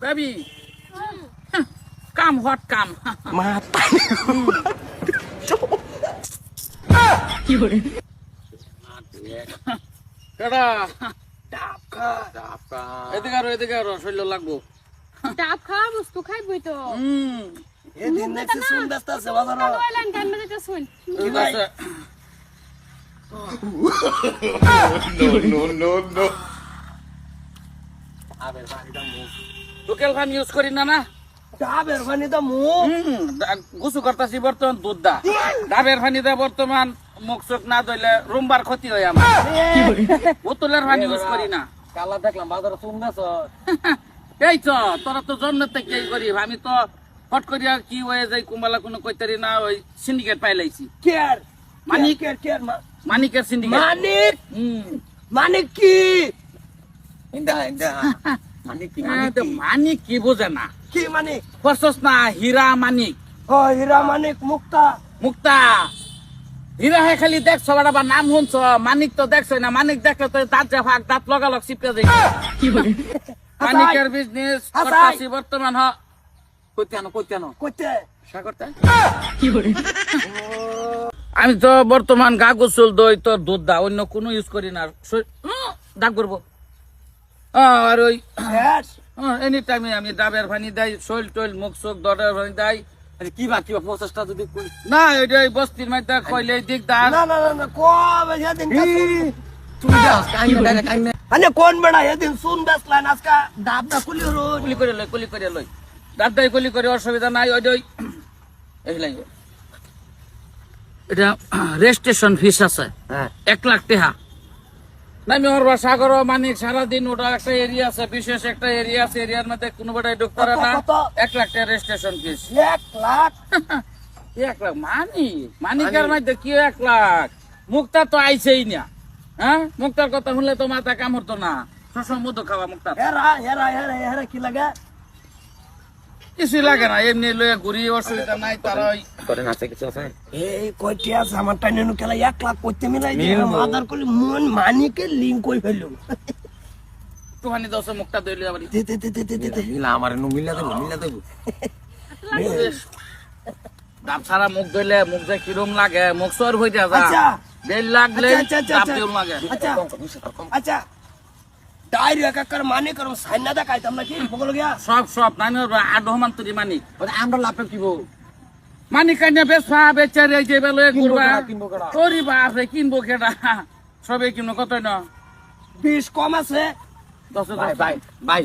Baby. Come, hot come. Mata. Kada. Dapka. এদিকে আরো শৈল লাগবো। ডাব খাওয়া বস্তু খাইবই তো। এদিন দেখছি শুন ব্যস্ত আছে বাজারে। কইলেন কেন দিতে শুন। ঠিক আছে। No. আবে বাড়িটা মুখ। লোকাল ফান ইউজ করি না না? ডাবের পানি দা মুখ। গোসু করতেছি বর্তমান দুধ দা। ডাবের পানি দা বর্তমান মুখ চোখ না ধুইলে রুমবার ক্ষতি হয় আমার। বোতলের পানি ইউজ করি না। কালা দেখলাম বাজারে শুন বেছ। এই তো তোরা তো জন্ম থেকে এই করি আমি তো ফট করিয়া কি হয়ে যাই কুম্বালা কোনো কইতারি না ওই সিন্ডিকেট পাইলাইছি কেয়ার মানিক কেয়ার মানিকের সিন্ডিকেট মানিক কি ইন্দা মানিক কি বোঝে না কি মানিক করছস না হীরা মানিক ও হীরা মানিক মুক্তা হীরা হে খালি দেখছ বা নাম শুনছ মানিক তো দেখছ না মানিক দেখলে তো দাঁত যে ফাঁক দাঁত লগালগ চিপকে যাই মানিকের বিজনেস করতাছি বর্তমান কইতে সাগরটা আমি তো বর্তমান গা গোসল দই তোর দুধ দা অন্য কোনো ইউজ করি না দাগ করবো আর ওই এনি টাইমে আমি ডাবের পানি দেয় শৈল টৈল মুখ চোখ দরের পানি দেয় কি বা 50টা যদি কই না এটা বস্তির মধ্যে কইলে দিক দা না কবে যেদিন তুই যাস কাইনে আনে কোন বড়া এদিন শুন বেসলান আজকা ডাবটা খুলি রো কুলি করে লই দাঁত দাই কুলি করে অসুবিধা নাই ওই এই লাগে এটা রেজিস্ট্রেশন ফিস আছে 1 লাখ টাকা নামি ওর সাগর মানিক সারাদিন ওটা একটা এরিয়া আছে বিশেষ একটা এরিয়া আছে এরিয়ার মধ্যে কোনো বেটাই ঢুক করে না 1 লাখ টাকা রেজিস্ট্রেশন ফিস 1 লাখ 1 লাখ মানিকের মধ্যে কি 1 লাখ মুক্তা তো আইছেই না হ্যাঁ মুক্তার কথা শুনলে তো মাথা কাম হতো না শশম মধু খাওয়া মুক্তা হেরা কি লাগে কিছু লাগে না এমনি লয়ে ঘুরি অসুবিধা নাই তারা করেন আছে কিছু আছে এই কয়টি আছে আমার টাইনেনু খেলা 1 লাখ কইতে মিলাই দিয়ে আধার করলি মন মানিকে লিংক কই ফেললো একটুখানি 10 মুক্তা দইলে আবার দে মিলা আমার নু মিলা দেব দাম সারা মুখ ধইলে মুখ যে কিরম লাগে মুখ সর হই যা আচ্ছা দেল লাগলে দাম দেউল লাগে আচ্ছা ডাইরি একাকার মানে করম সাইনা দেখাইতাম নাকি বগল গিয়া সব নামি আডহমান তুরি মানিক আমরা লাভটা কিবো মানিক কাইনা বেচা বেচারে যে বেলে করবা তোরি বাপ রে কিনবো কেডা সবে কিনো কত না 20 কম আছে 10 বাই